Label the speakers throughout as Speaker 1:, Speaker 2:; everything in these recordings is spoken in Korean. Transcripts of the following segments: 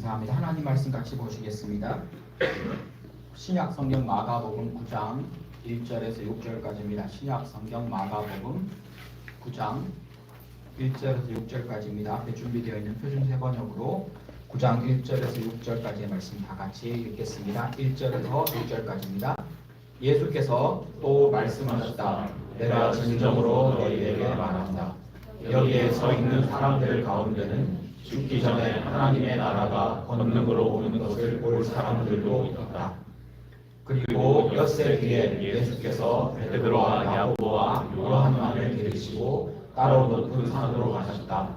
Speaker 1: 감사합니다. 하나님 말씀 같이 보시겠습니다. 신약 성경 마가복음 9장 1절에서 6절까지입니다. 신약 성경 마가복음 9장 1절에서 6절까지입니다. 앞에 준비되어 있는 표준 세번역으로 9장 1절에서 6절까지의 말씀 다 같이 읽겠습니다. 1절에서 6절까지입니다. 예수께서 또 말씀하셨다. 내가 진정으로 너희에게 말한다. 여기에 서 있는 사람들 가운데는 죽기 전에 하나님의 나라가 권능으로 오는 것을 볼 사람들도 있다. 그리고 엿새 뒤에 예수께서 베드로와 야고보와 요한만을 데리시고 따로 높은 산으로 가셨다.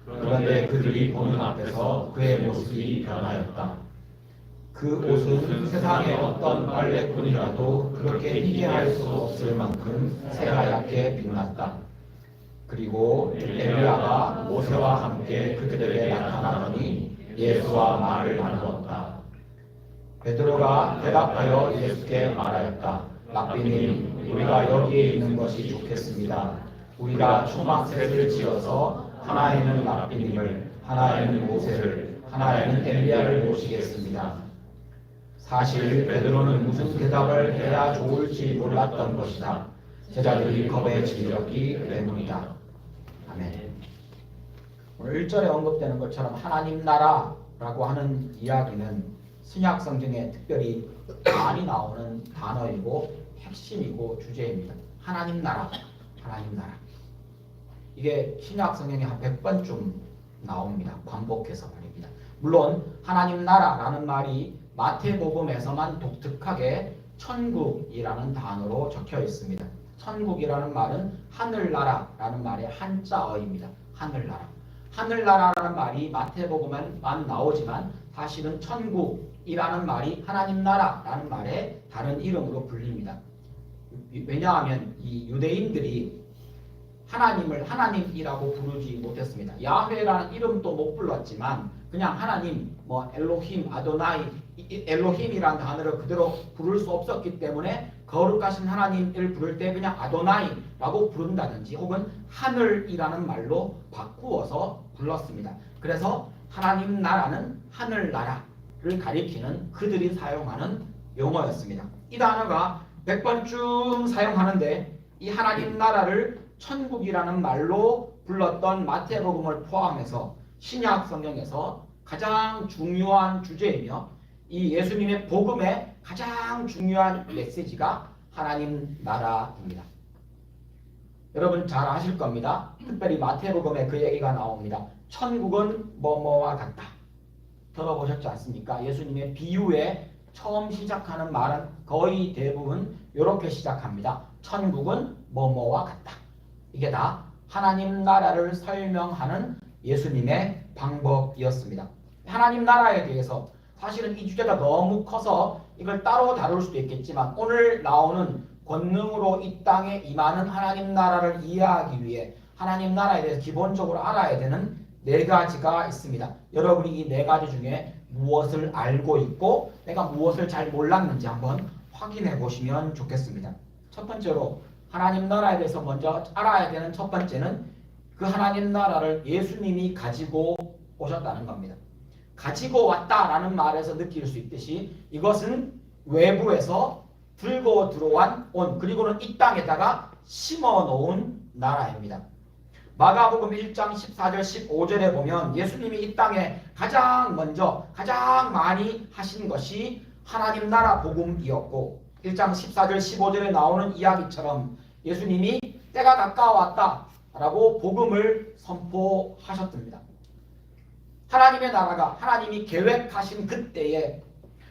Speaker 1: 그런데 그들이 보는 앞에서 그의 모습이 변하였다. 그 옷은 세상의 어떤 빨래꾼이라도 그렇게 희게 할 수 없을 만큼 새하얗게 빛났다. 그리고 엘리야가 모세와 함께 그들에게 나타나더니 예수와 말을 나누었다. 베드로가 대답하여 예수께 말하였다. 랍비님, 우리가 여기에 있는 것이 좋겠습니다. 우리가 초막셋을 지어서 하나에는 랍비님을, 하나에는 모세를, 하나에는 엘리야를 모시겠습니다. 사실 베드로는 무슨 대답을 해야 좋을지 몰랐던 것이다. 제자들이 겁에 질렸기 때문이다. 아멘. 오늘 1절에 언급되는 것처럼 하나님 나라라고 하는 이야기는 신약 성경에 특별히 많이 나오는 단어이고 핵심이고 주제입니다. 하나님 나라, 하나님 나라. 이게 신약 성경에 한 100번쯤 나옵니다. 반복해서 말입니다. 물론 하나님 나라라는 말이 마태복음에서만 독특하게 천국이라는 단어로 적혀 있습니다. 천국이라는 말은 하늘나라라는 말의 한자어입니다. 하늘나라. 하늘나라라는 말이 마태복음에만 나오지만 사실은 천국이라는 말이 하나님 나라라는 말의 다른 이름으로 불립니다. 왜냐하면 이 유대인들이 하나님을 하나님이라고 부르지 못했습니다. 야훼라는 이름도 못 불렀지만 그냥 하나님, 엘로힘, 아도나이, 엘로힘이라는 단어를 그대로 부를 수 없었기 때문에 거룩하신 하나님을 부를 때 그냥 아도나이라고 부른다든지 혹은 하늘이라는 말로 바꾸어서 불렀습니다. 그래서 하나님 나라는 하늘나라를 가리키는 그들이 사용하는 용어였습니다. 이 단어가 100번쯤 사용하는데 이 하나님 나라를 천국이라는 말로 불렀던 마태복음을 포함해서 신약 성경에서 가장 중요한 주제이며 이 예수님의 복음의 가장 중요한 메시지가 하나님 나라입니다. 여러분 잘 아실 겁니다. 특별히 마태복음에 그 얘기가 나옵니다. 천국은 뭐뭐와 같다. 들어보셨지 않습니까? 예수님의 비유에 처음 시작하는 말은 거의 대부분 이렇게 시작합니다. 천국은 뭐뭐와 같다. 이게 다 하나님 나라를 설명하는 예수님의 방법이었습니다. 하나님 나라에 대해서 사실은 이 주제가 너무 커서 이걸 따로 다룰 수도 있겠지만 오늘 나오는 권능으로 이 땅에 임하는 하나님 나라를 이해하기 위해 하나님 나라에 대해서 기본적으로 알아야 되는 4가지가 있습니다. 여러분이 이 4가지 중에 무엇을 알고 있고 내가 무엇을 잘 몰랐는지 한번 확인해 보시면 좋겠습니다. 첫 번째로 하나님 나라에 대해서 먼저 알아야 되는 첫 번째는 그 하나님 나라를 예수님이 가지고 오셨다는 겁니다. 가지고 왔다라는 말에서 느낄 수 있듯이 이것은 외부에서 들고 들어온 그리고는 이 땅에다가 심어 놓은 나라입니다. 마가복음 1장 14절 15절에 보면 예수님이 이 땅에 가장 먼저 가장 많이 하신 것이 하나님 나라 복음이었고 1장 14절 15절에 나오는 이야기처럼 예수님이 때가 가까워왔다 라고 복음을 선포하셨습니다. 하나님의 나라가 하나님이 계획하신 그때에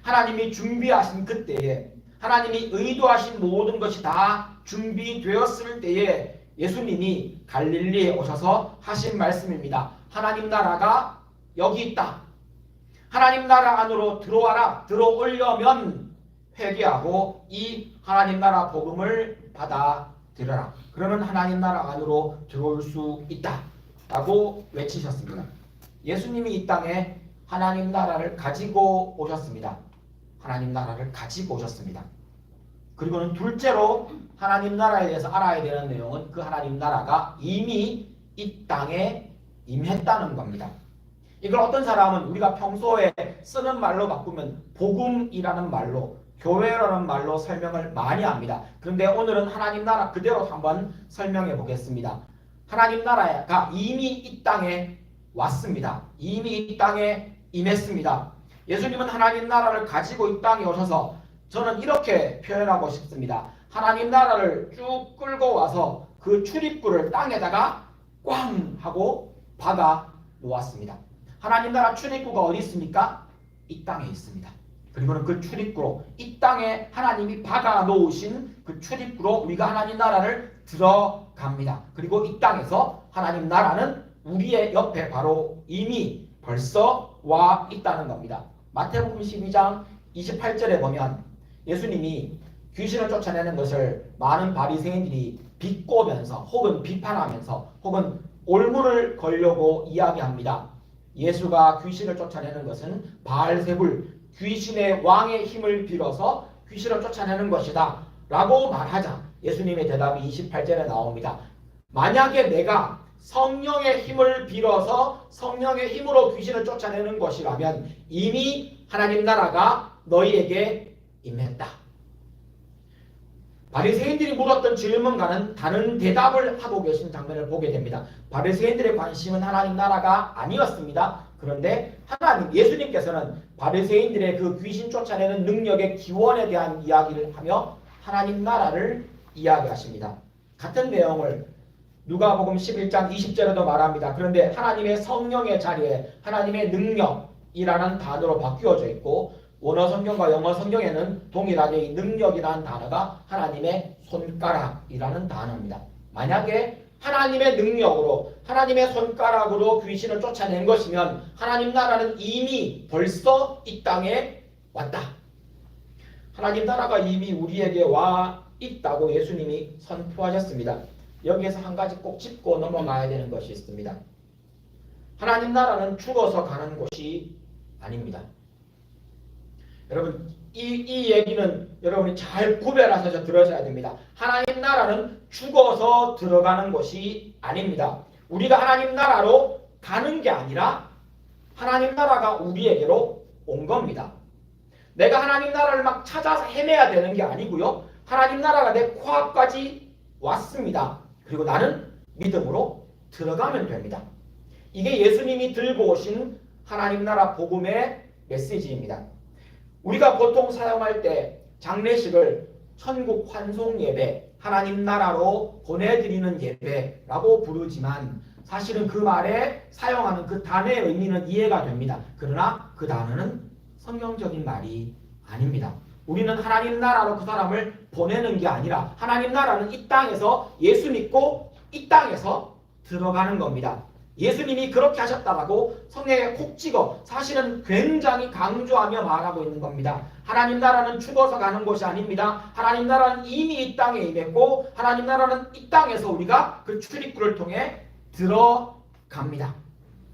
Speaker 1: 하나님이 준비하신 그때에 하나님이 의도하신 모든 것이 다 준비되었을 때에 예수님이 갈릴리에 오셔서 하신 말씀입니다. 하나님 나라가 여기 있다. 하나님 나라 안으로 들어와라. 들어오려면 회개하고 이 하나님 나라 복음을 받아들여라. 그러면 하나님 나라 안으로 들어올 수 있다. 라고 외치셨습니다. 예수님이 이 땅에 하나님 나라를 가지고 오셨습니다. 하나님 나라를 가지고 오셨습니다. 그리고는 둘째로 하나님 나라에 대해서 알아야 되는 내용은 그 하나님 나라가 이미 이 땅에 임했다는 겁니다. 이걸 어떤 사람은 우리가 평소에 쓰는 말로 바꾸면 복음이라는 말로, 교회라는 말로 설명을 많이 합니다. 그런데 오늘은 하나님 나라 그대로 한번 설명해 보겠습니다. 하나님 나라가 이미 이 땅에 왔습니다. 이미 이 땅에 임했습니다. 예수님은 하나님 나라를 가지고 이 땅에 오셔서 저는 이렇게 표현하고 싶습니다. 하나님 나라를 쭉 끌고 와서 그 출입구를 땅에다가 꽝 하고 박아 놓았습니다. 하나님 나라 출입구가 어디 있습니까? 이 땅에 있습니다. 그리고는 그 출입구로 이 땅에 하나님이 박아 놓으신 그 출입구로 우리가 하나님 나라를 들어갑니다. 그리고 이 땅에서 하나님 나라는 우리의 옆에 바로 이미 벌써 와 있다는 겁니다. 마태복음 12장 28절에 보면 예수님이 귀신을 쫓아내는 것을 많은 바리새인들이 비꼬면서 혹은 비판하면서 혹은 올무를 걸려고 이야기합니다. 예수가 귀신을 쫓아내는 것은 바알세불 귀신의 왕의 힘을 빌어서 귀신을 쫓아내는 것이다 라고 말하자 예수님의 대답이 28절에 나옵니다. 만약에 내가 성령의 힘을 빌어서 성령의 힘으로 귀신을 쫓아내는 것이라면 이미 하나님 나라가 너희에게 임했다. 바리새인들이 물었던 질문과는 다른 대답을 하고 계신 장면을 보게 됩니다. 바리새인들의 관심은 하나님 나라가 아니었습니다. 그런데 하나님 예수님께서는 바리새인들의 그 귀신 쫓아내는 능력의 기원에 대한 이야기를 하며 하나님 나라를 이야기하십니다. 같은 내용을 누가복음 11장 20절에도 말합니다. 그런데 하나님의 성령의 자리에 하나님의 능력이라는 단어로 바뀌어져 있고 원어 성경과 영어 성경에는 동일하게 이 능력이라는 단어가 하나님의 손가락이라는 단어입니다. 만약에 하나님의 능력으로 하나님의 손가락으로 귀신을 쫓아낸 것이면 하나님 나라는 이미 벌써 이 땅에 왔다. 하나님 나라가 이미 우리에게 와 있다고 예수님이 선포하셨습니다. 여기에서 한 가지 꼭 짚고 넘어가야 되는 것이 있습니다. 하나님 나라는 죽어서 가는 곳이 아닙니다. 여러분 이 얘기는 여러분이 잘 구별하셔서 들으셔야 됩니다. 하나님 나라는 죽어서 들어가는 것이 아닙니다. 우리가 하나님 나라로 가는 게 아니라 하나님 나라가 우리에게로 온 겁니다. 내가 하나님 나라를 막 찾아서 헤매야 되는 게 아니고요. 하나님 나라가 내 코앞까지 왔습니다. 그리고 나는 믿음으로 들어가면 됩니다. 이게 예수님이 들고 오신 하나님 나라 복음의 메시지입니다. 우리가 보통 사용할 때 장례식을 천국 환송 예배, 하나님 나라로 보내드리는 예배라고 부르지만 사실은 그 말에 사용하는 그 단어의 의미는 이해가 됩니다. 그러나 그 단어는 성경적인 말이 아닙니다. 우리는 하나님 나라로 그 사람을 보내는 게 아니라 하나님 나라는 이 땅에서 예수 믿고 이 땅에서 들어가는 겁니다. 예수님이 그렇게 하셨다라고 성경에 콕 찍어 사실은 굉장히 강조하며 말하고 있는 겁니다. 하나님 나라는 죽어서 가는 곳이 아닙니다. 하나님 나라는 이미 이 땅에 임했고 하나님 나라는 이 땅에서 우리가 그 출입구를 통해 들어갑니다.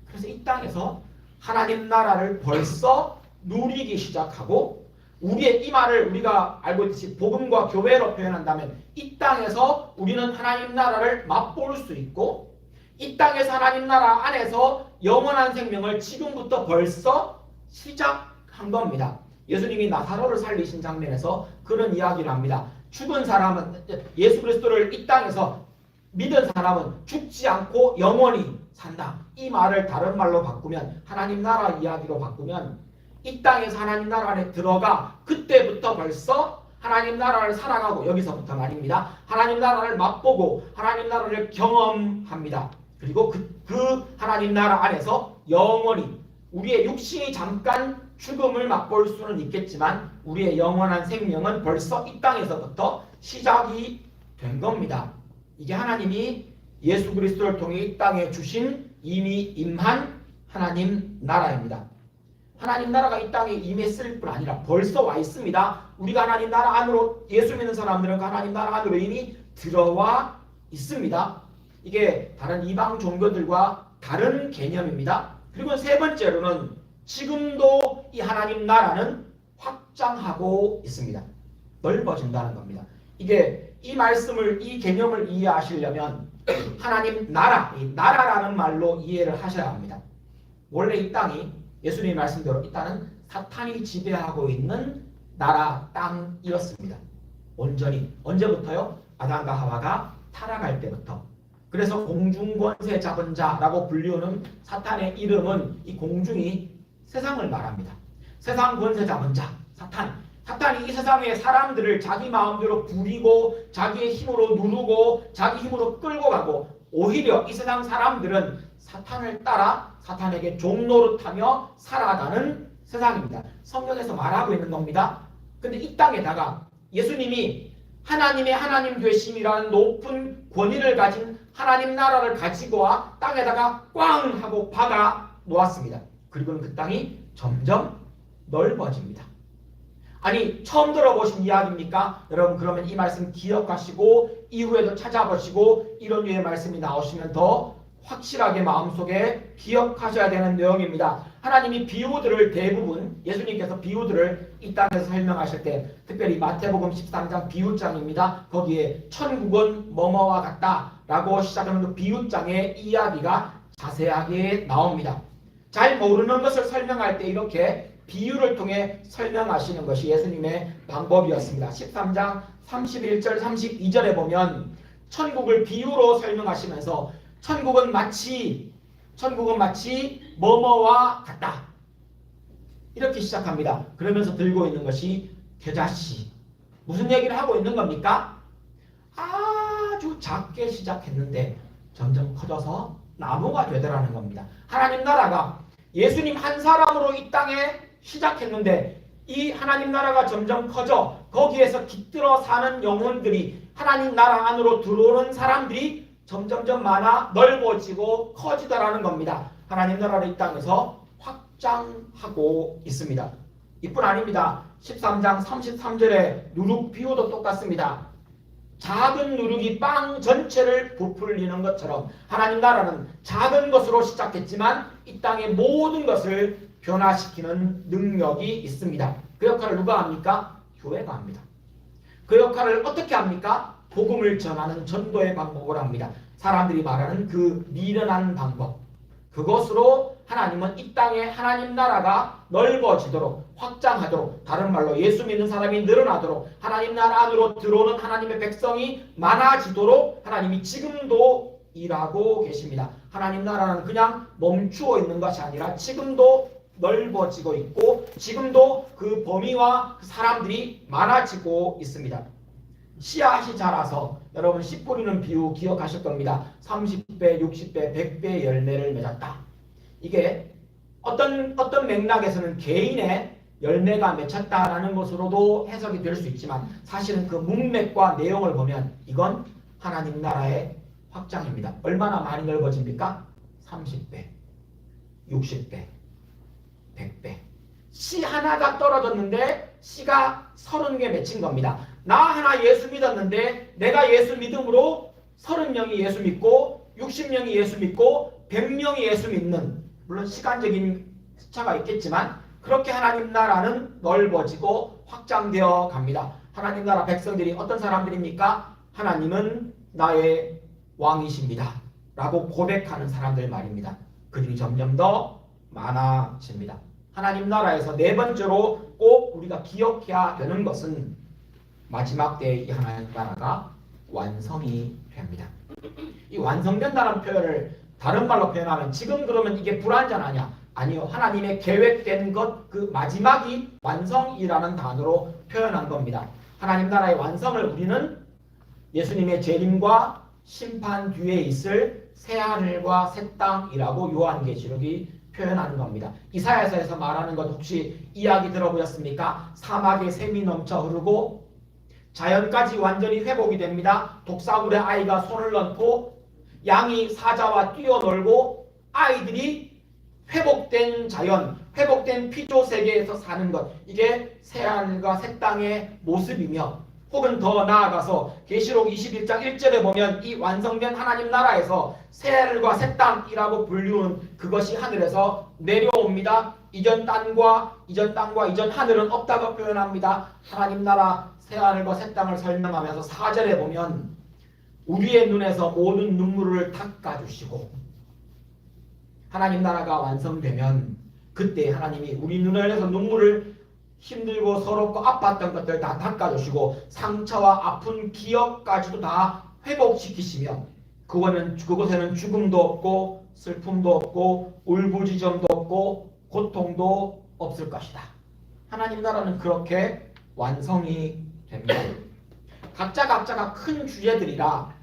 Speaker 1: 그래서 이 땅에서 하나님 나라를 벌써 누리기 시작하고 우리의 이 말을 우리가 알고 있듯이 복음과 교회로 표현한다면 이 땅에서 우리는 하나님 나라를 맛볼 수 있고 이 땅에서 하나님 나라 안에서 영원한 생명을 지금부터 벌써 시작한 겁니다. 예수님이 나사로를 살리신 장면에서 그런 이야기를 합니다. 죽은 사람은 예수 그리스도를 이 땅에서 믿은 사람은 죽지 않고 영원히 산다. 이 말을 다른 말로 바꾸면 하나님 나라 이야기로 바꾸면 이 땅에서 하나님 나라 안에 들어가 그때부터 벌써 하나님 나라를 살아가고 여기서부터 말입니다. 하나님 나라를 맛보고 하나님 나라를 경험합니다. 그리고 그 하나님 나라 안에서 영원히 우리의 육신이 잠깐 죽음을 맛볼 수는 있겠지만 우리의 영원한 생명은 벌써 이 땅에서부터 시작이 된 겁니다. 이게 하나님이 예수 그리스도를 통해 이 땅에 주신 이미 임한 하나님 나라입니다. 하나님 나라가 이 땅에 임했을 뿐 아니라 벌써 와 있습니다. 우리가 하나님 나라 안으로 예수 믿는 사람들은 하나님 나라 안으로 이미 들어와 있습니다. 이게 다른 이방 종교들과 다른 개념입니다. 그리고 세 번째로는 지금도 이 하나님 나라는 확장하고 있습니다. 넓어진다는 겁니다. 이게 이 말씀을 이 개념을 이해하시려면 하나님 나라, 이 나라라는 말로 이해를 하셔야 합니다. 원래 이 땅이 예수님의 말씀대로 이 땅은 사탄이 지배하고 있는 나라 땅이었습니다. 온전히 언제부터요? 아담과 하와가 타락할 때부터. 그래서 공중권세 잡은 자라고 불리우는 사탄의 이름은 이 공중이 세상을 말합니다. 세상 권세 잡은 자, 사탄. 사탄이 이 세상의 사람들을 자기 마음대로 부리고 자기의 힘으로 누르고 자기 힘으로 끌고 가고 오히려 이 세상 사람들은 사탄을 따라 사탄에게 종노릇하며 살아가는 세상입니다. 성경에서 말하고 있는 겁니다. 근데 이 땅에다가 예수님이 하나님의 하나님 되심이라는 높은 권위를 가진 하나님 나라를 가지고 와 땅에다가 꽝 하고 박아 놓았습니다. 그리고는 그 땅이 점점 넓어집니다. 아니 처음 들어보신 이야기입니까? 여러분 그러면 이 말씀 기억하시고 이후에도 찾아보시고 이런 류의 말씀이 나오시면 더 확실하게 마음속에 기억하셔야 되는 내용입니다. 하나님이 비유들을 대부분 예수님께서 비유들을 이 땅에서 설명하실 때 특별히 마태복음 13장 비유장입니다. 거기에 천국은 뭐뭐와 같다 라고 시작하는 그 비유장의 이야기가 자세하게 나옵니다. 잘 모르는 것을 설명할 때 이렇게 비유를 통해 설명하시는 것이 예수님의 방법이었습니다. 13장 31절 32절에 보면 천국을 비유로 설명하시면서 천국은 마치 뭐뭐와 같다. 이렇게 시작합니다. 그러면서 들고 있는 것이 겨자씨. 무슨 얘기를 하고 있는 겁니까? 아주 작게 시작했는데 점점 커져서 나무가 되더라는 겁니다. 하나님 나라가 예수님 한 사람으로 이 땅에 시작했는데 이 하나님 나라가 점점 커져 거기에서 깃들어 사는 영혼들이 하나님 나라 안으로 들어오는 사람들이 점점점 많아 넓어지고 커지더라는 겁니다. 하나님 나라를 이 땅에서 확장하고 있습니다. 이뿐 아닙니다. 13장 33절의 누룩 비유도 똑같습니다. 작은 누룩이 빵 전체를 부풀리는 것처럼 하나님 나라는 작은 것으로 시작했지만 이 땅의 모든 것을 변화시키는 능력이 있습니다. 그 역할을 누가 합니까? 교회가 합니다. 그 역할을 어떻게 합니까? 복음을 전하는 전도의 방법을 합니다. 사람들이 말하는 그 미련한 방법. 그것으로 하나님은 이 땅에 하나님 나라가 넓어지도록 확장하도록 다른 말로 예수 믿는 사람이 늘어나도록 하나님 나라 안으로 들어오는 하나님의 백성이 많아지도록 하나님이 지금도 일하고 계십니다. 하나님 나라는 그냥 멈추어 있는 것이 아니라 지금도 넓어지고 있고 지금도 그 범위와 그 사람들이 많아지고 있습니다. 씨앗이 자라서 여러분 씨 뿌리는 비유 기억하실 겁니다. 30배, 60배, 100배 열매를 맺었다. 이게 어떤 맥락에서는 개인의 열매가 맺혔다라는 것으로도 해석이 될 수 있지만 사실은 그 문맥과 내용을 보면 이건 하나님 나라의 확장입니다. 얼마나 많이 넓어집니까? 30배, 60배, 100배. 씨 하나가 떨어졌는데 씨가 30개 맺힌 겁니다. 나 하나 예수 믿었는데 내가 예수 믿음으로 30명이 예수 믿고 60명이 예수 믿고 100명이 예수 믿는, 물론 시간적인 차가 있겠지만 그렇게 하나님 나라는 넓어지고 확장되어 갑니다. 하나님 나라 백성들이 어떤 사람들입니까? 하나님은 나의 왕이십니다 라고 고백하는 사람들 말입니다. 그들이 점점 더 많아집니다. 하나님 나라에서 네 번째로 꼭 우리가 기억해야 되는 것은 마지막 때에 이 하나님 나라가 완성이 됩니다. 이 완성된다는 표현을 다른 말로 표현하면 지금 그러면 이게 불완전하냐? 아니요. 하나님의 계획된 것 그 마지막이 완성이라는 단어로 표현한 겁니다. 하나님 나라의 완성을 우리는 예수님의 재림과 심판 뒤에 있을 새하늘과 새 땅이라고 요한계시록이 표현하는 겁니다. 이사야서에서 말하는 것 혹시 이야기 들어보셨습니까? 사막에 샘이 넘쳐 흐르고 자연까지 완전히 회복이 됩니다. 독사굴에 아이가 손을 넣고 양이 사자와 뛰어놀고 아이들이 회복된 자연, 회복된 피조 세계에서 사는 것, 이게 새하늘과 새 땅의 모습이며 혹은 더 나아가서 계시록 21장 1절에 보면 이 완성된 하나님 나라에서 새하늘과 새 땅이라고 불리우는 그것이 하늘에서 내려옵니다. 이전 땅과 이전 하늘은 없다고 표현합니다. 하나님 나라 새하늘과 새 땅을 설명하면서 4절에 보면 우리의 눈에서 모든 눈물을 닦아주시고 하나님 나라가 완성되면 그때 하나님이 우리 눈에서 눈물을 힘들고 서럽고 아팠던 것들 다 닦아주시고 상처와 아픈 기억까지도 다 회복시키시며 그곳에는 죽음도 없고 슬픔도 없고 울부짖음도 없고 고통도 없을 것이다. 하나님 나라는 그렇게 완성이 됩니다. 각자가 큰 주제들이라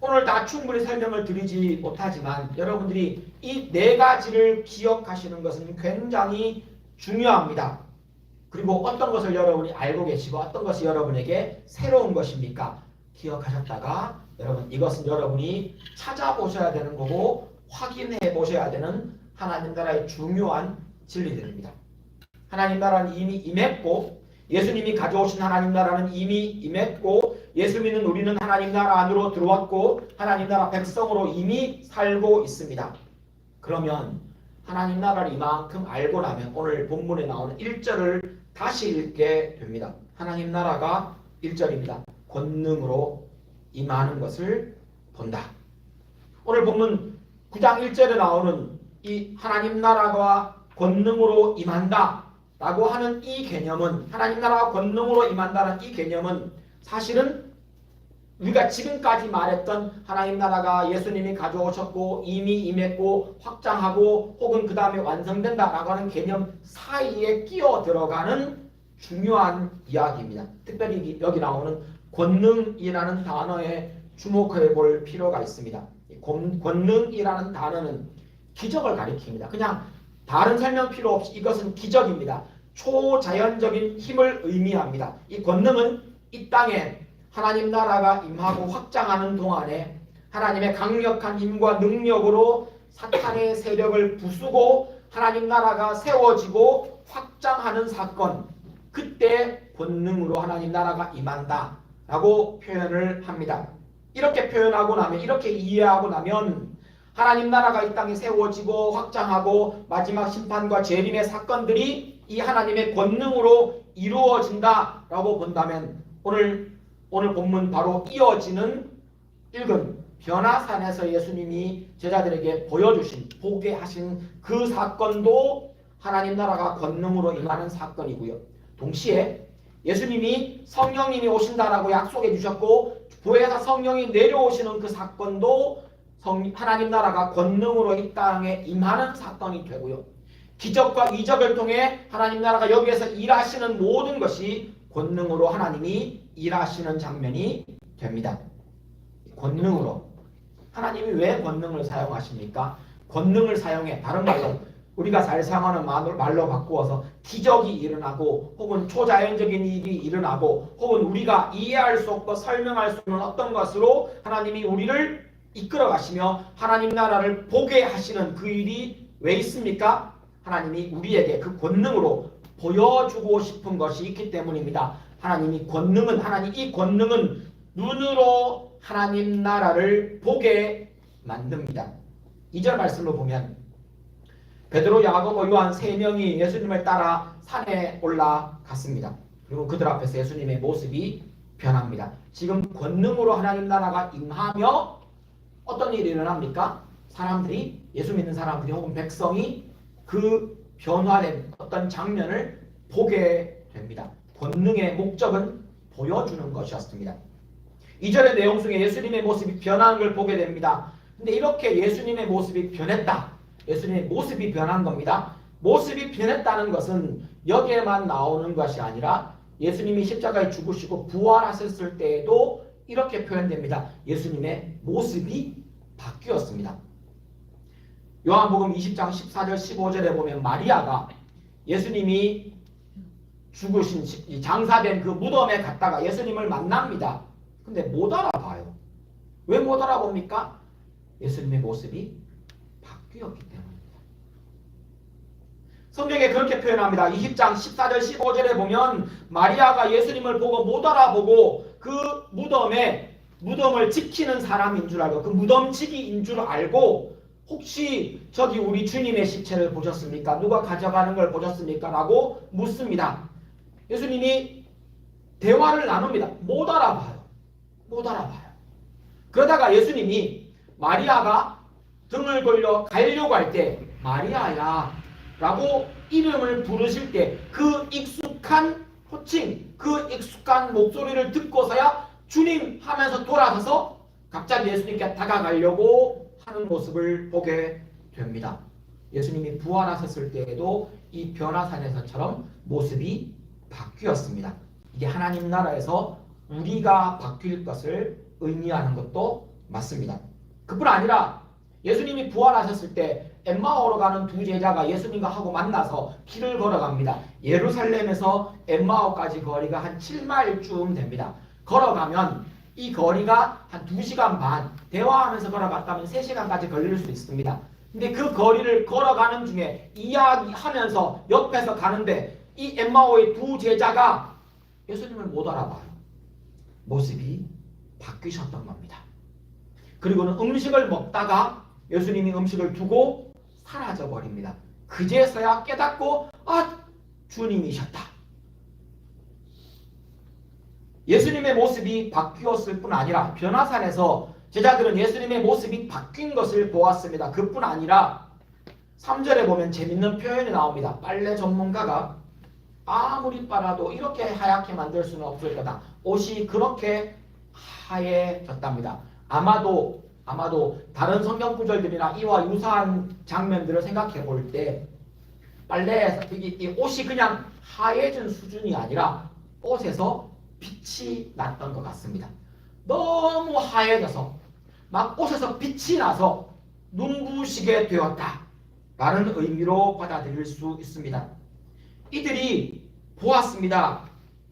Speaker 1: 오늘 다 충분히 설명을 드리지 못하지만 여러분들이 이 네 가지를 기억하시는 것은 굉장히 중요합니다. 그리고 어떤 것을 여러분이 알고 계시고 어떤 것이 여러분에게 새로운 것입니까? 기억하셨다가 여러분 이것은 여러분이 찾아보셔야 되는 거고 확인해 보셔야 되는 하나님 나라의 중요한 진리들입니다. 하나님 나라는 이미 임했고 예수님이 가져오신 하나님 나라는 이미 임했고 예수 믿는 우리는 하나님 나라 안으로 들어왔고 하나님 나라 백성으로 이미 살고 있습니다. 그러면 하나님 나라를 이만큼 알고 나면 오늘 본문에 나오는 1절을 다시 읽게 됩니다. 하나님 나라가 1절입니다. 권능으로 임하는 것을 본다. 오늘 본문 9장 1절에 나오는 이 하나님 나라가 권능으로 임한다 라고 하는 이 개념은 하나님 나라가 권능으로 임한다는 이 개념은 사실은 우리가 지금까지 말했던 하나님 나라가 예수님이 가져오셨고 이미 임했고 확장하고 혹은 그 다음에 완성된다라고 하는 개념 사이에 끼어 들어가는 중요한 이야기입니다. 특별히 여기 나오는 권능이라는 단어에 주목해 볼 필요가 있습니다. 권능이라는 단어는 기적을 가리킵니다. 그냥 다른 설명 필요 없이 이것은 기적입니다. 초자연적인 힘을 의미합니다. 이 권능은 이 땅에 하나님 나라가 임하고 확장하는 동안에 하나님의 강력한 힘과 능력으로 사탄의 세력을 부수고 하나님 나라가 세워지고 확장하는 사건, 그때 권능으로 하나님 나라가 임한다 라고 표현을 합니다. 이렇게 표현하고 나면, 이렇게 이해하고 나면 하나님 나라가 이 땅에 세워지고 확장하고 마지막 심판과 재림의 사건들이 이 하나님의 권능으로 이루어진다라고 본다면 오늘 본문 바로 이어지는 읽은 변화산에서 예수님이 제자들에게 보여주신 보게 하신 그 사건도 하나님 나라가 권능으로 임하는 사건이고요. 동시에 예수님이 성령님이 오신다라고 약속해 주셨고 보혜사 성령이 내려오시는 그 사건도 하나님 나라가 권능으로 이 땅에 임하는 사건이 되고요. 기적과 이적을 통해 하나님 나라가 여기에서 일하시는 모든 것이 권능으로 하나님이 일하시는 장면이 됩니다. 권능으로. 하나님이 왜 권능을 사용하십니까? 권능을 사용해 다른 말로 우리가 잘 사용하는 말로 바꾸어서 기적이 일어나고 혹은 초자연적인 일이 일어나고 혹은 우리가 이해할 수 없고 설명할 수 없는 어떤 것으로 하나님이 우리를 이끌어 가시며 하나님 나라를 보게 하시는 그 일이 왜 있습니까? 하나님이 우리에게 그 권능으로 보여주고 싶은 것이 있기 때문입니다. 하나님 이 권능은 눈으로 하나님 나라를 보게 만듭니다. 2절 말씀을 보면 베드로, 야고보, 요한 3명이 예수님을 따라 산에 올라갔습니다. 그리고 그들 앞에서 예수님의 모습이 변합니다. 지금 권능으로 하나님 나라가 임하며 어떤 일이 일어납니까? 사람들이, 예수 믿는 사람들이 혹은 백성이 그 변화된 어떤 장면을 보게 됩니다. 권능의 목적은 보여주는 것이었습니다. 2절의 내용 중에 예수님의 모습이 변하는 걸 보게 됩니다. 근데 이렇게 예수님의 모습이 변했다. 예수님의 모습이 변한 겁니다. 모습이 변했다는 것은 여기에만 나오는 것이 아니라 예수님이 십자가에 죽으시고 부활하셨을 때에도 이렇게 표현됩니다. 예수님의 모습이 바뀌었습니다. 요한복음 20장 14절 15절에 보면 마리아가 예수님이 죽으신 장사된 그 무덤에 갔다가 예수님을 만납니다. 근데 못 알아봐요. 왜 못 알아봅니까? 예수님의 모습이 바뀌었기 때문입니다. 성경에 그렇게 표현합니다. 20장 14절 15절에 보면 마리아가 예수님을 보고 못 알아보고 그 무덤을 지키는 사람인 줄 알고 그 무덤지기인 줄 알고 혹시 저기 우리 주님의 시체를 보셨습니까? 누가 가져가는 걸 보셨습니까? 라고 묻습니다. 예수님이 대화를 나눕니다. 못 알아봐요. 그러다가 예수님이 마리아가 등을 걸려 가려고 할 때 마리아야 라고 이름을 부르실 때 그 익숙한 호칭, 그 익숙한 목소리를 듣고서야 주님 하면서 돌아서서 갑자기 예수님께 다가가려고 하는 모습을 보게 됩니다. 예수님이 부활하셨을 때에도 이 변화산에서처럼 모습이 바뀌었습니다. 이게 하나님 나라에서 우리가 바뀔 것을 의미하는 것도 맞습니다. 그뿐 아니라 예수님이 부활하셨을 때 엠마오로 가는 두 제자가 예수님과 하고 만나서 길을 걸어갑니다. 예루살렘에서 엠마오까지 거리가 한 7마일쯤 됩니다. 걸어가면 이 거리가 한 2시간 반, 대화하면서 걸어갔다면 3시간까지 걸릴 수 있습니다. 근데 그 거리를 걸어가는 중에 이야기하면서 옆에서 가는데 이 엠마오의 두 제자가 예수님을 못 알아봐요. 모습이 바뀌셨던 겁니다. 그리고는 음식을 먹다가 예수님이 음식을 두고 사라져 버립니다. 그제서야 깨닫고 주님이셨다. 예수님의 모습이 바뀌었을 뿐 아니라 변화산에서 제자들은 예수님의 모습이 바뀐 것을 보았습니다. 그뿐 아니라 3절에 보면 재밌는 표현이 나옵니다. 빨래 전문가가 아무리 빨아도 이렇게 하얗게 만들 수는 없을 거다. 옷이 그렇게 하얘졌답니다. 아마도 다른 성경 구절들이나 이와 유사한 장면들을 생각해 볼 때 빨래에서 이 옷이 그냥 하얘진 수준이 아니라 옷에서 빛이 났던 것 같습니다. 너무 하얘져서 막 옷에서 빛이 나서 눈부시게 되었다 라는 의미로 받아들일 수 있습니다. 이들이 보았습니다.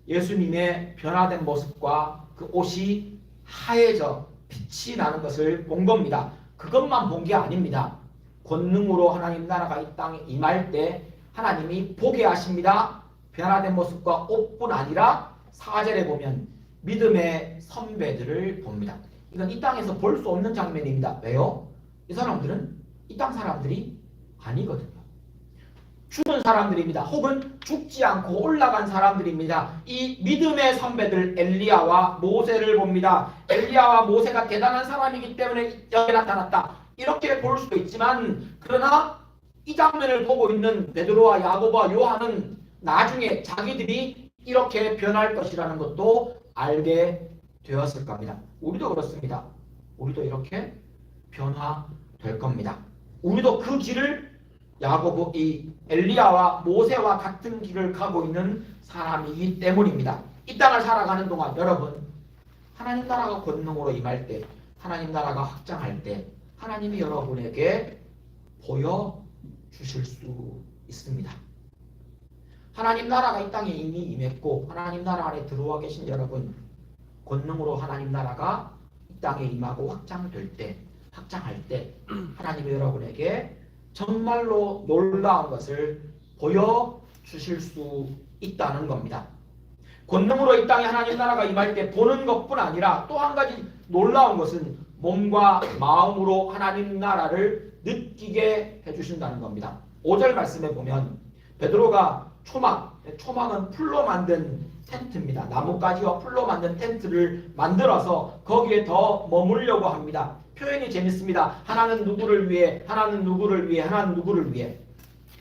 Speaker 1: 예수님의 변화된 모습과 그 옷이 하얘져 빛이 나는 것을 본 겁니다. 그것만 본 게 아닙니다. 권능으로 하나님 나라가 이 땅에 임할 때 하나님이 보게 하십니다. 변화된 모습과 옷뿐 아니라 4절에 보면 믿음의 선배들을 봅니다. 이건 이 땅에서 볼 수 없는 장면입니다. 왜요? 이 사람들은 이 땅 사람들이 아니거든요. 죽은 사람들입니다. 혹은 죽지 않고 올라간 사람들입니다. 이 믿음의 선배들 엘리야와 모세를 봅니다. 엘리야와 모세가 대단한 사람이기 때문에 여기 나타났다. 이렇게 볼 수도 있지만 그러나 이 장면을 보고 있는 베드로와 야고보와 요한은 나중에 자기들이 이렇게 변할 것이라는 것도 알게 되었을 겁니다. 우리도 그렇습니다. 우리도 이렇게 변화될 겁니다. 우리도 그 길을 야고보 이 엘리야와 모세와 같은 길을 가고 있는 사람이기 때문입니다. 이 땅을 살아가는 동안 여러분 하나님 나라가 권능으로 임할 때 하나님 나라가 확장할 때 하나님이 여러분에게 보여주실 수 있습니다. 하나님 나라가 이 땅에 이미 임했고 하나님 나라 안에 들어와 계신 여러분 권능으로 하나님 나라가 이 땅에 임하고 확장할 때 하나님이 여러분에게 정말로 놀라운 것을 보여주실 수 있다는 겁니다. 권능으로 이 땅에 하나님 나라가 임할 때 보는 것뿐 아니라 또 한 가지 놀라운 것은 몸과 마음으로 하나님 나라를 느끼게 해주신다는 겁니다. 5절 말씀에 보면 베드로가 초막은 풀로 만든 텐트입니다. 나뭇가지와 풀로 만든 텐트를 만들어서 거기에 더 머물려고 합니다. 표현이 재밌습니다. 하나는 누구를 위해, 하나는 누구를 위해, 하나는 누구를 위해.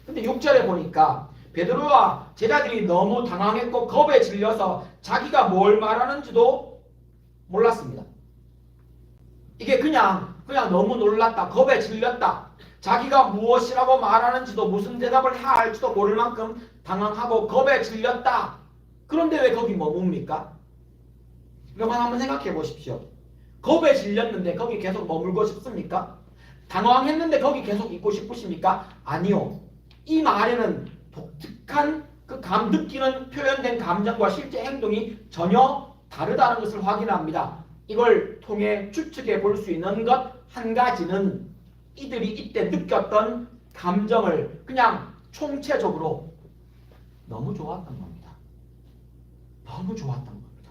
Speaker 1: 근데 6절에 보니까 베드로와 제자들이 너무 당황했고 겁에 질려서 자기가 뭘 말하는지도 몰랐습니다. 이게 그냥 너무 놀랐다, 겁에 질렸다. 자기가 무엇이라고 말하는지도 무슨 대답을 해야 할지도 모를 만큼 당황하고 겁에 질렸다. 그런데 왜 거기 머뭅니까? 이것만 한번 생각해 보십시오. 겁에 질렸는데 거기 계속 머물고 싶습니까? 당황했는데 거기 계속 있고 싶으십니까? 아니요. 이 말에는 독특한 그 느끼는 표현된 감정과 실제 행동이 전혀 다르다는 것을 확인합니다. 이걸 통해 추측해 볼 수 있는 것 한 가지는 이들이 이때 느꼈던 감정을 그냥 총체적으로 너무 좋았던 겁니다. 너무 좋았던 겁니다.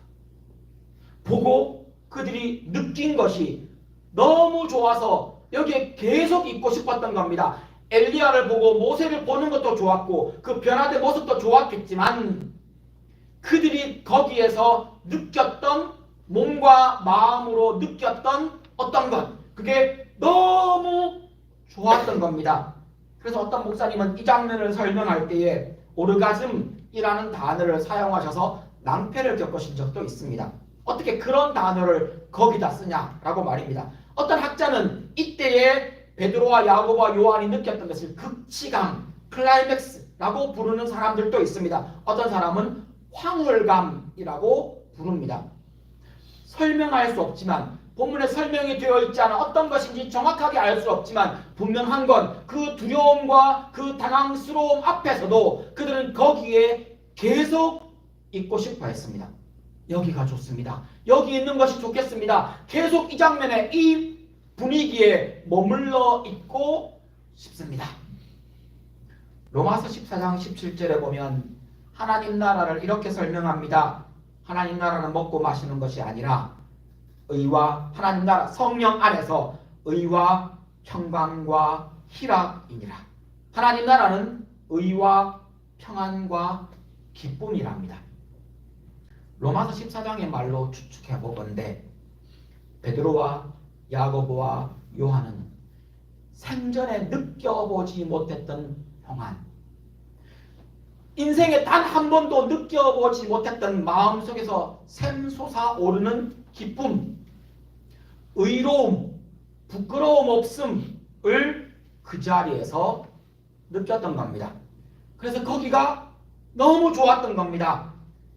Speaker 1: 보고 그들이 느낀 것이 너무 좋아서 여기에 계속 있고 싶었던 겁니다. 엘리야를 보고 모세를 보는 것도 좋았고 그 변화된 모습도 좋았겠지만 그들이 거기에서 느꼈던 몸과 마음으로 느꼈던 어떤 것 그게 너무 좋았던 겁니다. 그래서 어떤 목사님은 이 장면을 설명할 때에 오르가즘이라는 단어를 사용하셔서 낭패를 겪으신 적도 있습니다. 어떻게 그런 단어를 거기다 쓰냐라고 말입니다. 어떤 학자는 이때에 베드로와 야고보와 요한이 느꼈던 것을 극치감, 클라이맥스라고 부르는 사람들도 있습니다. 어떤 사람은 황홀감이라고 부릅니다. 설명할 수 없지만, 본문에 설명이 되어 있지 않아 어떤 것인지 정확하게 알 수 없지만 분명한 건 그 두려움과 그 당황스러움 앞에서도 그들은 거기에 계속 있고 싶어 했습니다. 여기가 좋습니다. 여기 있는 것이 좋겠습니다. 계속 이 장면에, 이 분위기에 머물러 있고 싶습니다. 로마서 14장 17절에 보면 하나님 나라를 이렇게 설명합니다. 하나님 나라는 먹고 마시는 것이 아니라 의와, 하나님 나라 성령 안에서 의와 평강과 희락이니라. 하나님 나라는 의와 평안과 기쁨이랍니다. 로마서 14장의 말로 추측해 보건대 베드로와 야고보와 요한은 생전에 느껴보지 못했던 평안, 인생에 단 한 번도 느껴보지 못했던 마음속에서 샘솟아 오르는 기쁨, 의로움, 부끄러움 없음을 그 자리에서 느꼈던 겁니다. 그래서 거기가 너무 좋았던 겁니다.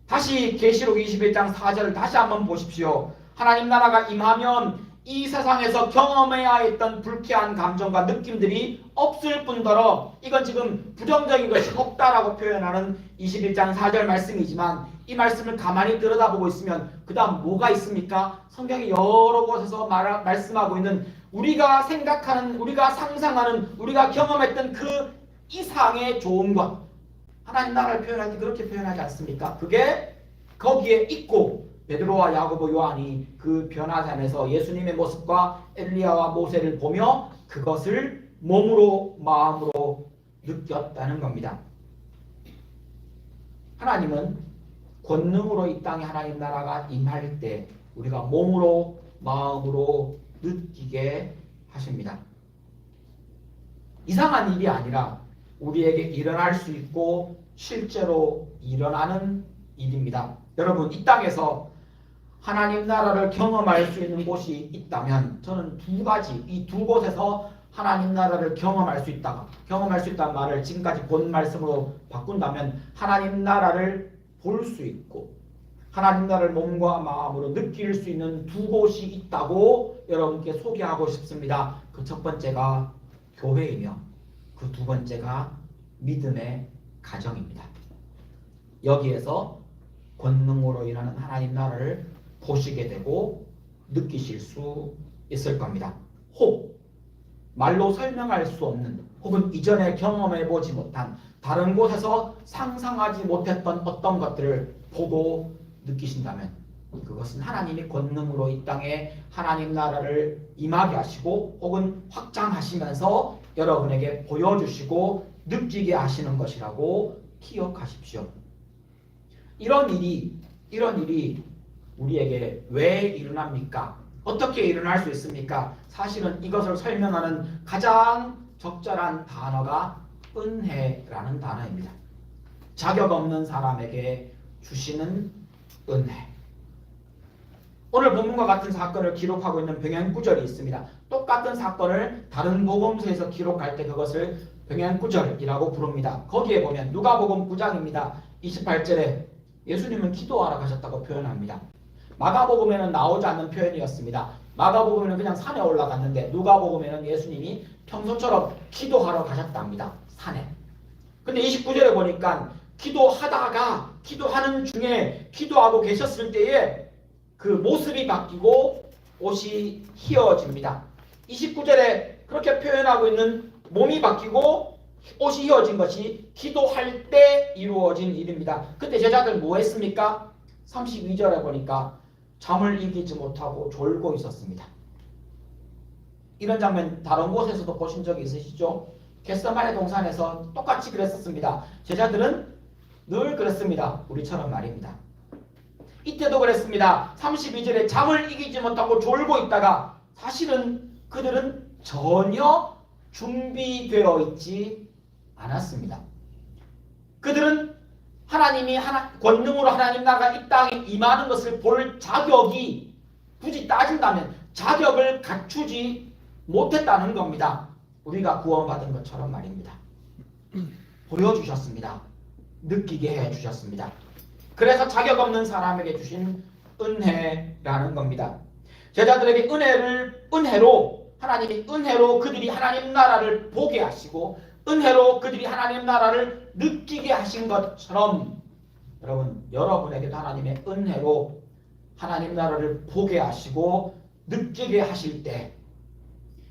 Speaker 1: 다시 계시록 21장 4절을 다시 한번 보십시오. 하나님 나라가 임하면 이 세상에서 경험해야 했던 불쾌한 감정과 느낌들이 없을 뿐더러, 이건 지금 부정적인 것이 없다라고 표현하는 21장 4절 말씀이지만 이 말씀을 가만히 들여다보고 있으면 그 다음 뭐가 있습니까? 성경이 여러 곳에서 말씀하고 있는 우리가 생각하는, 우리가 상상하는, 우리가 경험했던 그 이상의 좋은 것, 하나님 나라를 표현할 때 그렇게 표현하지 않습니까? 그게 거기에 있고, 베드로와 야고보 요한이 그 변화산에서 예수님의 모습과 엘리야와 모세를 보며 그것을 몸으로 마음으로 느꼈다는 겁니다. 하나님은 권능으로 이 땅에 하나님 나라가 임할 때 우리가 몸으로 마음으로 느끼게 하십니다. 이상한 일이 아니라 우리에게 일어날 수 있고 실제로 일어나는 일입니다. 여러분, 이 땅에서 하나님 나라를 경험할 수 있는 곳이 있다면 저는 두 가지, 이 두 곳에서 하나님 나라를 경험할 수 있다는 말을 지금까지 본 말씀으로 바꾼다면 하나님 나라를 볼 수 있고 하나님 나라를 몸과 마음으로 느낄 수 있는 두 곳이 있다고 여러분께 소개하고 싶습니다. 그 첫 번째가 교회이며 그 두 번째가 믿음의 가정입니다. 여기에서 권능으로 일하는 하나님 나라를 보시게 되고 느끼실 수 있을 겁니다. 혹 말로 설명할 수 없는, 혹은 이전에 경험해 보지 못한, 다른 곳에서 상상하지 못했던 어떤 것들을 보고 느끼신다면 그것은 하나님이 권능으로 이 땅에 하나님 나라를 임하게 하시고 혹은 확장하시면서 여러분에게 보여주시고 느끼게 하시는 것이라고 기억하십시오. 이런 일이 우리에게 왜 일어납니까? 어떻게 일어날 수 있습니까? 사실은 이것을 설명하는 가장 적절한 단어가 은혜라는 단어입니다. 자격 없는 사람에게 주시는 은혜. 오늘 본문과 같은 사건을 기록하고 있는 병행구절이 있습니다. 똑같은 사건을 다른 복음서에서 기록할 때 그것을 병행구절이라고 부릅니다. 거기에 보면 누가복음 9장입니다. 28절에 예수님은 기도하러 가셨다고 표현합니다. 마가복음에는 나오지 않는 표현이었습니다. 마가복음에는 그냥 산에 올라갔는데 누가복음에는 예수님이 평소처럼 기도하러 가셨답니다. 산에. 근데 29절에 보니까 기도하다가, 기도하는 중에 기도하고 계셨을 때에 그 모습이 바뀌고 옷이 휘어집니다. 29절에 그렇게 표현하고 있는 몸이 바뀌고 옷이 휘어진 것이 기도할 때 이루어진 일입니다. 그때 제자들 뭐 했습니까? 32절에 보니까 잠을 이기지 못하고 졸고 있었습니다. 이런 장면 다른 곳에서도 보신 적이 있으시죠? 겟세마네 동산에서 똑같이 그랬었습니다. 제자들은 늘 그랬습니다. 우리처럼 말입니다. 이때도 그랬습니다. 32절에 잠을 이기지 못하고 졸고 있다가 사실은 그들은 전혀 준비되어 있지 않았습니다. 그들은 하나님이 권능으로 하나님 나라가 이 땅에 임하는 것을 볼 자격이 굳이 따진다면 자격을 갖추지 못했다는 겁니다. 우리가 구원받은 것처럼 말입니다. 보여주셨습니다. 느끼게 해주셨습니다. 그래서 자격 없는 사람에게 주신 은혜라는 겁니다. 제자들에게 은혜로 하나님이 은혜로 그들이 하나님 나라를 보게 하시고 은혜로 그들이 하나님 나라를 느끼게 하신 것처럼 여러분에게도 하나님의 은혜로 하나님 나라를 보게 하시고 느끼게 하실 때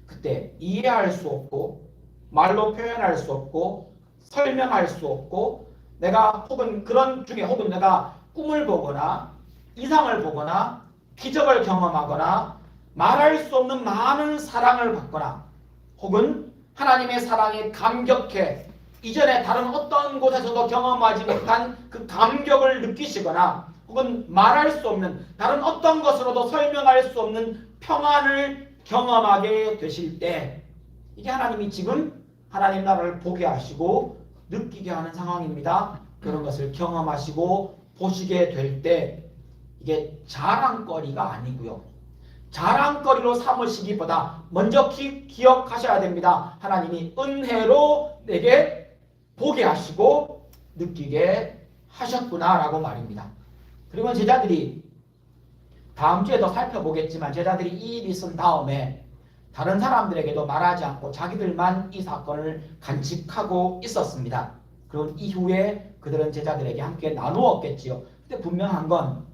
Speaker 1: 그때 이해할 수 없고 말로 표현할 수 없고 설명할 수 없고 내가 혹은 그런 중에 혹은 내가 꿈을 보거나 이상을 보거나 기적을 경험하거나 말할 수 없는 많은 사랑을 받거나 혹은 하나님의 사랑에 감격해 이전에 다른 어떤 곳에서도 경험하지 못한 그 감격을 느끼시거나 혹은 말할 수 없는 다른 어떤 것으로도 설명할 수 없는 평안을 경험하게 되실 때 이게 하나님이 지금 하나님 나라를 보게 하시고 느끼게 하는 상황입니다. 그런 것을 경험하시고 보시게 될 때 이게 자랑거리가 아니고요. 자랑거리로 삼으시기보다 먼저 기억하셔야 됩니다. 하나님이 은혜로 내게 보게 하시고 느끼게 하셨구나라고 말입니다. 그리고 제자들이 다음 주에 더 살펴보겠지만 제자들이 이 일이 있은 다음에 다른 사람들에게도 말하지 않고 자기들만 이 사건을 간직하고 있었습니다. 그런 이후에 그들은 제자들에게 함께 나누었겠지요. 근데 분명한 건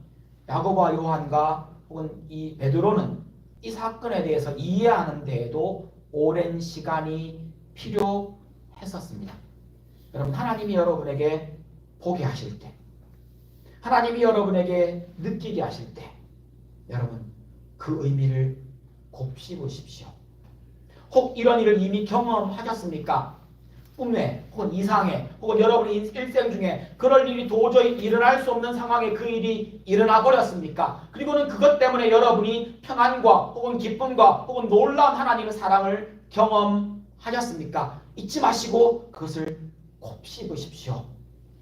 Speaker 1: 야고보와 요한과 혹은 이 베드로는 이 사건에 대해서 이해하는 데에도 오랜 시간이 필요했었습니다. 여러분 하나님이 여러분에게 보게 하실 때 하나님이 여러분에게 느끼게 하실 때 여러분 그 의미를 곱씹으십시오. 혹 이런 일을 이미 경험하셨습니까? 꿈에 혹은 이상에 혹은 여러분의 일생 중에 그럴 일이 도저히 일어날 수 없는 상황에 그 일이 일어나 버렸습니까? 그리고는 그것 때문에 여러분이 평안과 혹은 기쁨과 혹은 놀라운 하나님의 사랑을 경험하셨습니까? 잊지 마시고 그것을 곱씹으십시오.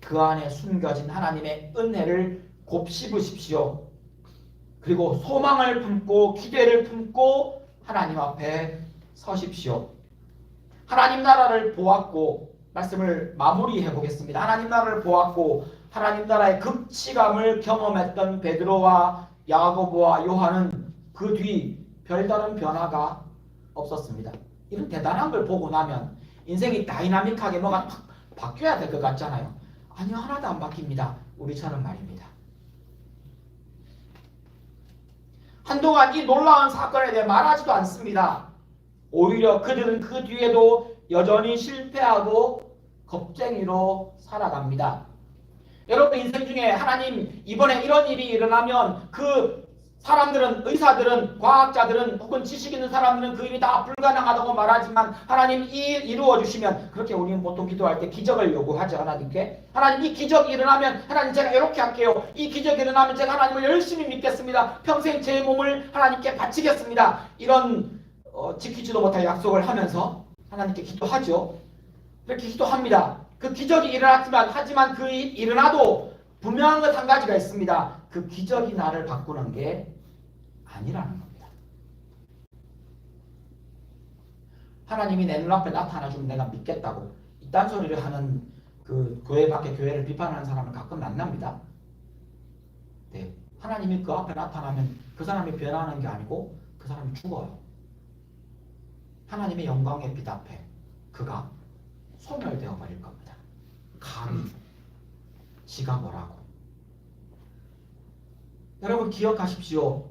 Speaker 1: 그 안에 숨겨진 하나님의 은혜를 곱씹으십시오. 그리고 소망을 품고 기대를 품고 하나님 앞에 서십시오. 하나님 나라를 보았고 말씀을 마무리해 보겠습니다. 하나님 나라를 보았고 하나님 나라의 극치감을 경험했던 베드로와 야고보와 요한은 그 뒤 별다른 변화가 없었습니다. 이런 대단한 걸 보고 나면 인생이 다이나믹하게 뭐가 팍 바뀌어야 될 것 같잖아요. 아니요, 하나도 안 바뀝니다. 우리처럼 말입니다. 한동안 이 놀라운 사건에 대해 말하지도 않습니다. 오히려 그들은 그 뒤에도 여전히 실패하고 겁쟁이로 살아갑니다. 여러분 인생 중에 하나님 이번에 이런 일이 일어나면 그 사람들은 의사들은 과학자들은 혹은 지식 있는 사람들은 그 일이 다 불가능하다고 말하지만 하나님 이 일 이루어 주시면 그렇게 우리는 보통 기도할 때 기적을 요구하죠. 하나님께 하나님 이 기적이 일어나면 하나님 제가 이렇게 할게요. 이 기적이 일어나면 제가 하나님을 열심히 믿겠습니다. 평생 제 몸을 하나님께 바치겠습니다. 이런 지키지도 못할 약속을 하면서 하나님께 기도하죠. 이렇게 기도합니다. 그 기적이 일어났지만 하지만 그 일어나도 분명한 것 한 가지가 있습니다. 그 기적이 나를 바꾸는 게 아니라는 겁니다. 하나님이 내 눈앞에 나타나주면 내가 믿겠다고 이딴 소리를 하는 그 교회 밖에 교회를 비판하는 사람은 가끔 만납니다. 네, 하나님이 그 앞에 나타나면 그 사람이 변하는 게 아니고 그 사람이 죽어요. 하나님의 영광의 빛 앞에 그가 소멸되어 버릴 겁니다. 감히 지가 뭐라고. 여러분 기억하십시오.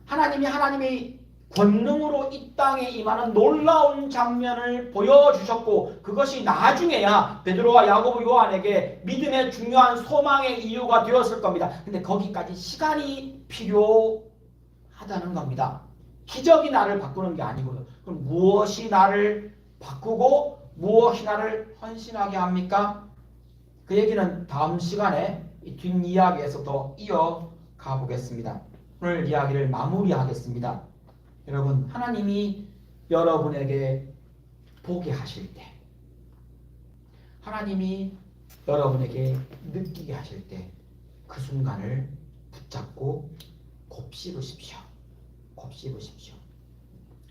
Speaker 1: 하나님이 권능으로 이 땅에 임하는 놀라운 장면을 보여주셨고 그것이 나중에야 베드로와 야고보 요한에게 믿음의 중요한 소망의 이유가 되었을 겁니다. 근데 거기까지 시간이 필요하다는 겁니다. 기적이 나를 바꾸는 게 아니고요. 그럼 무엇이 나를 바꾸고 무엇이 나를 헌신하게 합니까? 그 얘기는 다음 시간에 이 뒷이야기에서 더 이어가 보겠습니다. 오늘 이야기를 마무리하겠습니다. 여러분 하나님이 여러분에게 보게 하실 때, 하나님이 여러분에게 느끼게 하실 때 그 순간을 붙잡고 곱씹으십시오. 곱씹으십시오.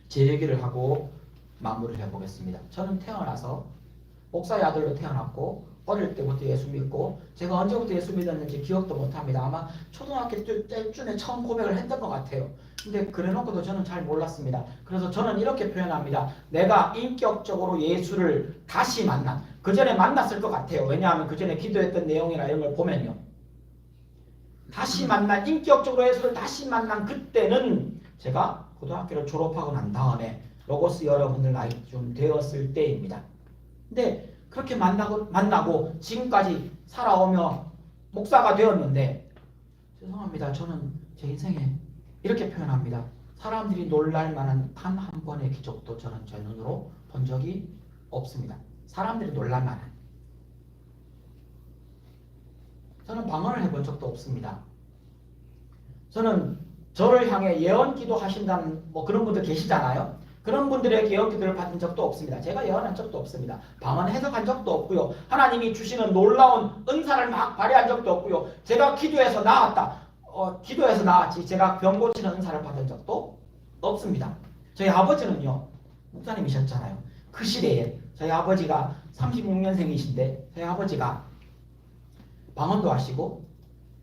Speaker 1: 제 얘기를 하고 마무리를 해보겠습니다. 저는 태어나서 목사의 아들로 태어났고 어릴 때부터 예수 믿고 제가 언제부터 예수 믿었는지 기억도 못합니다. 아마 초등학교 때쯤에 처음 고백을 했던 것 같아요. 근데 그래놓고도 저는 잘 몰랐습니다. 그래서 저는 이렇게 표현합니다. 내가 인격적으로 예수를 다시 만난, 그 전에 만났을 것 같아요. 왜냐하면 그 전에 기도했던 내용이나 이런 걸 보면요. 다시 만난, 인격적으로 예수를 다시 만난 그때는 제가 고등학교를 졸업하고 난 다음에 로고스 여러분들 나이 좀 되었을 때입니다. 근데 그렇게 만나고 지금까지 살아오며 목사가 되었는데, 죄송합니다. 저는 제 인생에 이렇게 표현합니다. 사람들이 놀랄 만한 단 한 번의 기적도 저는 제 눈으로 본 적이 없습니다. 사람들이 놀랄 만한. 저는 방언을 해본 적도 없습니다. 저는 저를 향해 예언 기도 하신다는 그런 분들 계시잖아요. 그런 분들의 예언 기도를 받은 적도 없습니다. 제가 예언한 적도 없습니다. 방언 해석한 적도 없고요. 하나님이 주시는 놀라운 은사를 막 발휘한 적도 없고요. 제가 기도해서 나았다. 기도해서 나았지 제가 병 고치는 은사를 받은 적도 없습니다. 저희 아버지는요. 목사님이셨잖아요. 그 시대에 저희 아버지가 36년생이신데 저희 아버지가 방언도 하시고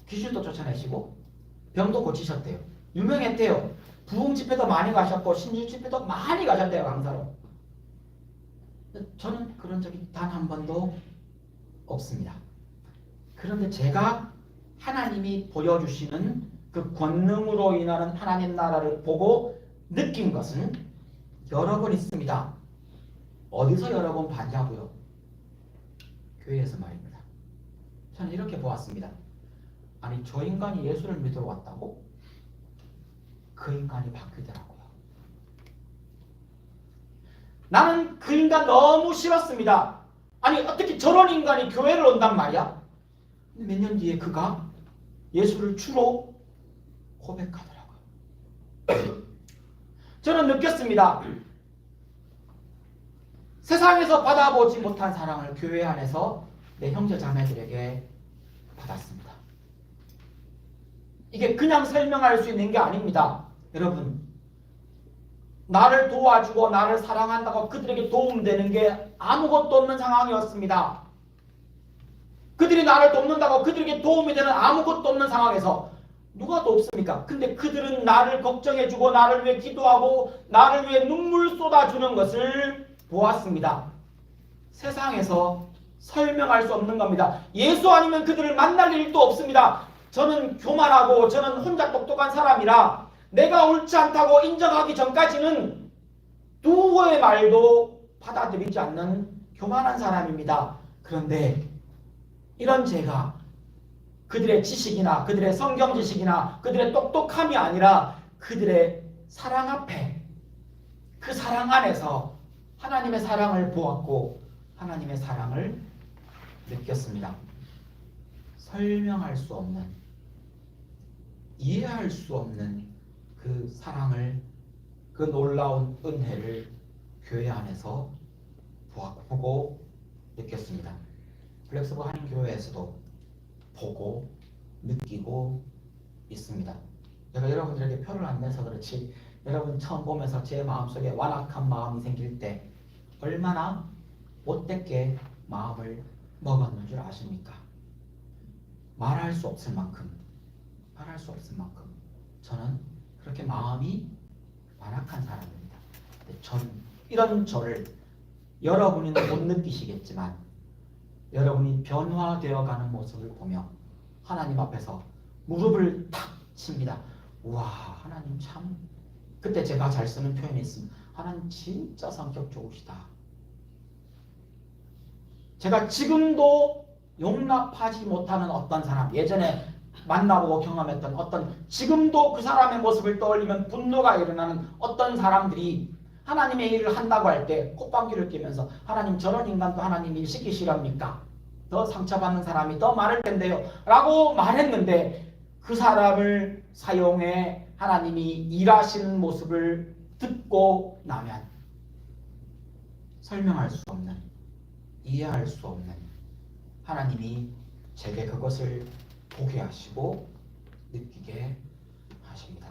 Speaker 1: 귀신도 쫓아내시고 병도 고치셨대요. 유명했대요. 부흥 집회도 많이 가셨고 신주 집회도 많이 가셨대요. 강사로. 저는 그런 적이 단 한 번도 없습니다. 그런데 제가 하나님이 보여주시는 그 권능으로 인하는 하나님 나라를 보고 느낀 것은 여러 번 있습니다. 어디서 여러 번 봤냐고요? 교회에서 말입니다. 저는 이렇게 보았습니다. 아니 저 인간이 예수를 믿으러 왔다고? 그 인간이 바뀌더라고요. 나는 그 인간 너무 싫었습니다. 아니 어떻게 저런 인간이 교회를 온단 말이야? 몇 년 뒤에 그가 예수를 주로 고백하더라고요. 저는 느꼈습니다. 세상에서 받아보지 못한 사랑을 교회 안에서 내 형제 자매들에게 받았습니다. 이게 그냥 설명할 수 있는 게 아닙니다. 여러분, 나를 도와주고 나를 사랑한다고 그들에게 도움되는 게 아무것도 없는 상황이었습니다. 그들이 나를 돕는다고 그들에게 도움이 되는 아무것도 없는 상황에서 누가 돕습니까? 근데 그들은 나를 걱정해주고 나를 위해 기도하고 나를 위해 눈물 쏟아주는 것을 보았습니다. 세상에서 설명할 수 없는 겁니다. 예수 아니면 그들을 만날 일도 없습니다. 저는 교만하고 저는 혼자 똑똑한 사람이라 내가 옳지 않다고 인정하기 전까지는 누구의 말도 받아들이지 않는 교만한 사람입니다. 그런데 이런 제가 그들의 지식이나 그들의 성경 지식이나 그들의 똑똑함이 아니라 그들의 사랑 앞에 그 사랑 안에서 하나님의 사랑을 보았고 하나님의 사랑을 느꼈습니다. 설명할 수 없는, 이해할 수 없는 그 사랑을, 그 놀라운 은혜를 교회 안에서 보고 느꼈습니다. 블랙스버 한인교회에서도 보고 느끼고 있습니다. 제가 여러분들에게 표를 안 내서 그렇지 여러분 처음 보면서 제 마음속에 완악한 마음이 생길 때 얼마나 못되게 마음을 먹었는 줄 아십니까? 말할 수 없을 만큼 저는 그렇게 마음이 완악한 사람입니다. 전 이런 저를 여러분은 못 느끼시겠지만 여러분이 변화되어가는 모습을 보며 하나님 앞에서 무릎을 탁 칩니다. 우와, 하나님 참, 그때 제가 잘 쓰는 표현이 있습니다. 하나님 진짜 성격 좋으시다. 제가 지금도 용납하지 못하는 어떤 사람, 예전에 만나보고 경험했던 어떤, 지금도 그 사람의 모습을 떠올리면 분노가 일어나는 어떤 사람들이 하나님의 일을 한다고 할 때 콧방귀를 뀌면서 하나님 저런 인간도 하나님 일 시키시랍니까? 더 상처받는 사람이 더 많을 텐데요 라고 말했는데 그 사람을 사용해 하나님이 일하시는 모습을 듣고 나면 설명할 수 없는, 이해할 수 없는 하나님이 제게 그것을 보게 하시고 느끼게 하십니다.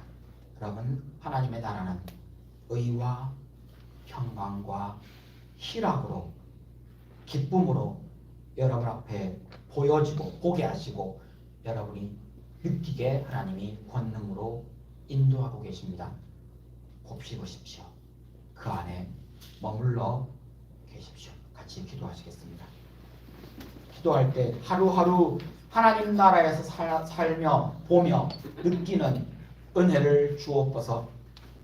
Speaker 1: 여러분, 하나님의 나라는 의와 평강과 희락으로, 기쁨으로 여러분 앞에 보여지고 보게 하시고 여러분이 느끼게 하나님이 권능으로 인도하고 계십니다. 곱씹으십시오. 그 안에 머물러 계십시오. 같이 기도하시겠습니다. 기도할 때 하루하루 하나님 나라에서 살며 보며 느끼는 은혜를 주옵소서.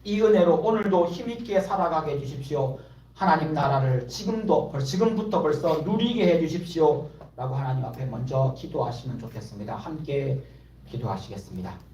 Speaker 1: 이 은혜로 오늘도 힘있게 살아가게 해주십시오. 하나님 나라를 지금부터 벌써 누리게 해주십시오 라고 하나님 앞에 먼저 기도하시면 좋겠습니다. 함께 기도하시겠습니다.